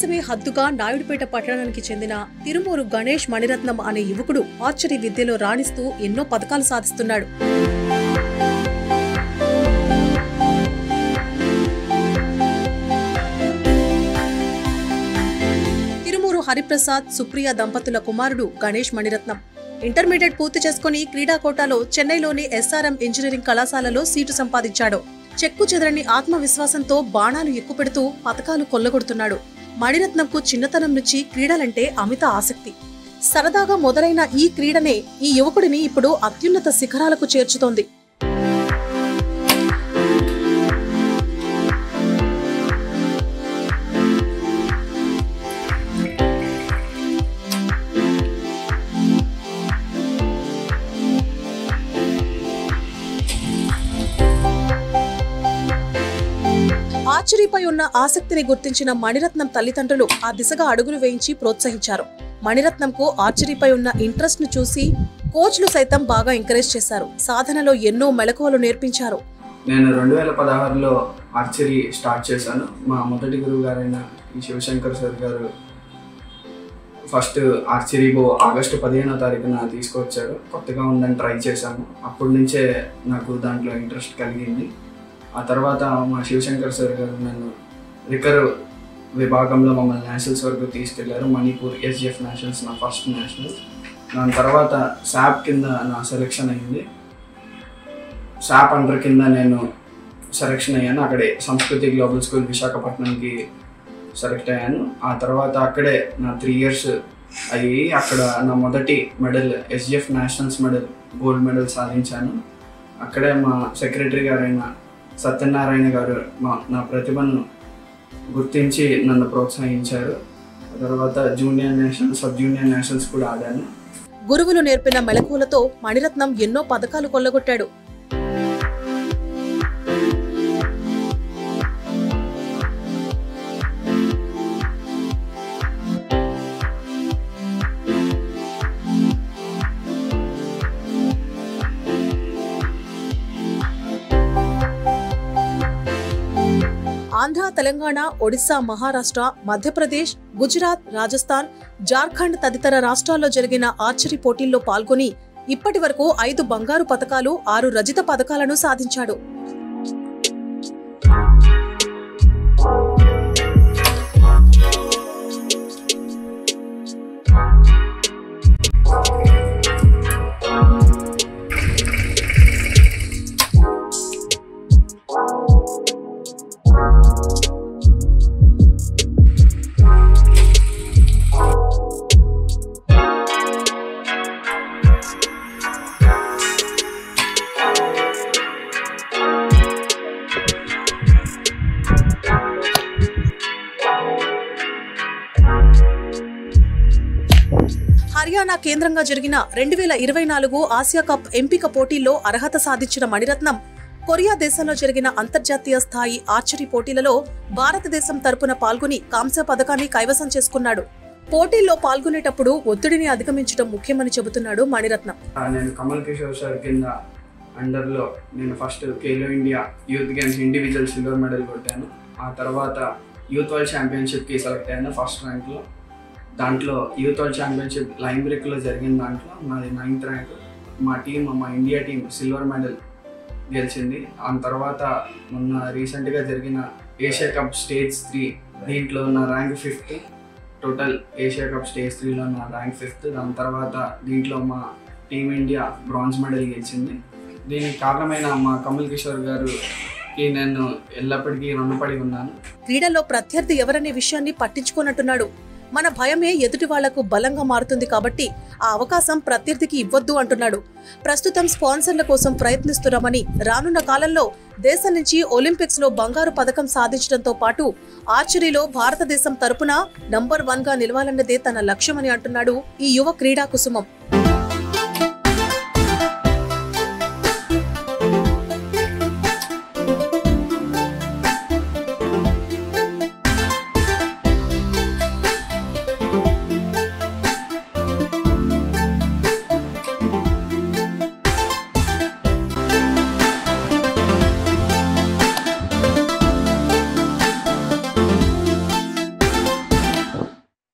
దేశమే హద్దుగా నాయుడుపేట పట్టణానికి చెందిన తిరుమూరు గణేష్ మణిరత్నం అనే యువకుడు ఆర్చరీ విద్యలో రాణిస్తూ ఎన్నో పతకాలు సాధిస్తున్నాడు. తిరుమూరు హరిప్రసాద్, సుప్రియ దంపతుల కుమారుడు గణేష్ మణిరత్నం ఇంటర్మీడియట్ పూర్తి చేసుకుని క్రీడా కోటాలో చెన్నైలోని SRM ఇంజనీరింగ్ కళాశాలలో సీటు సంపాదించాడు. చెక్కు చెదరని ఆత్మవిశ్వాసంతో బాణాలు ఎక్కుపెడుతూ పతకాలు కొల్లగొడుతున్నాడు. మణిరత్నంకు చిన్నతనం నుంచి క్రీడలంటే అమిత ఆసక్తి. సరదాగా మొదలైన ఈ క్రీడనే ఈ యువకుడిని ఇప్పుడు అత్యున్నత శిఖరాలకు చేర్చుతోంది. ఆర్చరీపై ఉన్న ఆసక్తిని గుర్తించిన మణిరత్నం తల్లిదండ్రులు ఆ దిశగా అడుగులు వేయించి ప్రోత్సహించారు. మణిరత్నంకు ఆర్చరీపై ఉన్న ఇంట్రెస్ట్ ను చూసి కోచ్లు సైతం బాగా ఎంకరేజ్ చేశారు. సాధనలో ఎన్నో మెళకువలు నేర్పించారు. నేను 2016లో ఆర్చరీ స్టార్ట్ చేశాను. మా మొదటి గురువు గారైన శివశంకర్ సార్ గారు ఫస్ట్ ఆర్చరీ బో ఆగస్టు 15వ తారీఖున తీసుకొచ్చారు. కొత్తగా ఉందని ట్రై చేశాను. అప్పటి నుంచే నాకు దాంట్లో ఇంట్రెస్ట్ కలిగింది. ఆ తర్వాత మా శివశంకర్ సార్ గారు నన్ను రికర్వ్ విభాగంలో మమ్మల్ని నేషనల్స్ వరకు తీసుకెళ్లారు. మణిపూర్ SGF నేషనల్స్ నా ఫస్ట్ నేషనల్స్. దాని తర్వాత SAP కింద నా సెలెక్షన్ అయింది. SAP అండర్ కింద నేను సెలెక్షన్ అయ్యాను. అక్కడే సంస్కృతి గ్లోబల్ స్కూల్ విశాఖపట్నంకి సెలెక్ట్ అయ్యాను. ఆ తర్వాత అక్కడే నా 3 years అయ్యి అక్కడ నా మొదటి medal SGF nationals medal gold medal సాధించాను. అక్కడే మా సెక్రటరీ గారైన సత్యనారాయణ గారు నా ప్రతిభను గుర్తించి నన్ను ప్రోత్సహించారు. తర్వాత junior national, sub junior nationals కూడా ఆడాను. గురువులు నేర్పిన మెళకువలతో మణిరత్నం ఎన్నో పతకాలు కొల్లగొట్టాడు. ఆంధ్ర, తెలంగాణ, ఒడిశా, మహారాష్ట్ర, మధ్యప్రదేశ్, గుజరాత్, రాజస్థాన్, జార్ఖండ్ తదితర రాష్ట్రాల్లో జరిగిన ఆర్చరీ పోటీల్లో పాల్గొని ఇప్పటి వరకు 5 బంగారు పతకాలు, 6 రజిత పతకాలను సాధించాడు. హర్యానా కేంద్రంగా జరిగిన 2024 ఆసియా కప్ ఎంపిక పోటీల్లో అర్హత సాధించిన మణిరత్నం కొరియా దేశంలో జరిగిన అంతర్జాతీయ స్థాయి ఆర్చరీ పోటీలలో భారతదేశం తరపున పాల్గొని కాంస్య పథకాన్ని కైవసం చేసుకున్నాడు. పోటీల్లో పాల్గొనేటప్పుడు ఒత్తిడిని అధిగమించడం ముఖ్యమని చెబుతున్నాడు మణిరత్నం. నేను కమల్ కిషోర్ సార్ కింద అండర్లో నేను first Khelo India youth games individual silver medal కొట్టాను. ఆ తర్వాత యూత్ వరల్డ్ ఛాంపియన్షిప్కి సెలెక్ట్ అయ్యాను ఫస్ట్ ర్యాంక్లో. దాంట్లో యూత్ వరల్డ్ ఛాంపియన్షిప్ లైన్ బ్రేక్లో జరిగిన దాంట్లో నాది 9th ర్యాంక్. మా ఇండియా టీం సిల్వర్ మెడల్ గెలిచింది. ఆ తర్వాత మొన్న రీసెంట్గా జరిగిన ఏషియా కప్ స్టేజ్ 3 దీంట్లో నా rank 5th. Total Asia cup stage 3లో నా ర్యాంక్ 5th. దాని తర్వాత దీంట్లో మా టీం ఇండియా బ్రాంజ్ మెడల్ గెలిచింది. దీనికి కారణమైన మా కమల్ కిషోర్ గారుకి నేను ఎల్లప్పటికీ రుణపడి ఉన్నాను. క్రీడలో ప్రత్యర్థి ఎవరనే విషయాన్ని పట్టించుకోనట్టున్నాడు. మన భయమే ఎదుటి వాళ్లకు బలంగా మారుతుంది కాబట్టి ఆ అవకాశం ప్రత్యర్థికి ఇవ్వొద్దు అంటున్నాడు. ప్రస్తుతం స్పాన్సర్ల కోసం ప్రయత్నిస్తున్నామని, రానున్న కాలంలో దేశం నుంచి ఒలింపిక్స్ లో బంగారు పథకం సాధించడంతో పాటు ఆర్చరీలో భారతదేశం తరపున నంబర్ 1గా నిలవాలన్నదే తన లక్ష్యమని అంటున్నాడు ఈ యువ క్రీడా కుసుమం.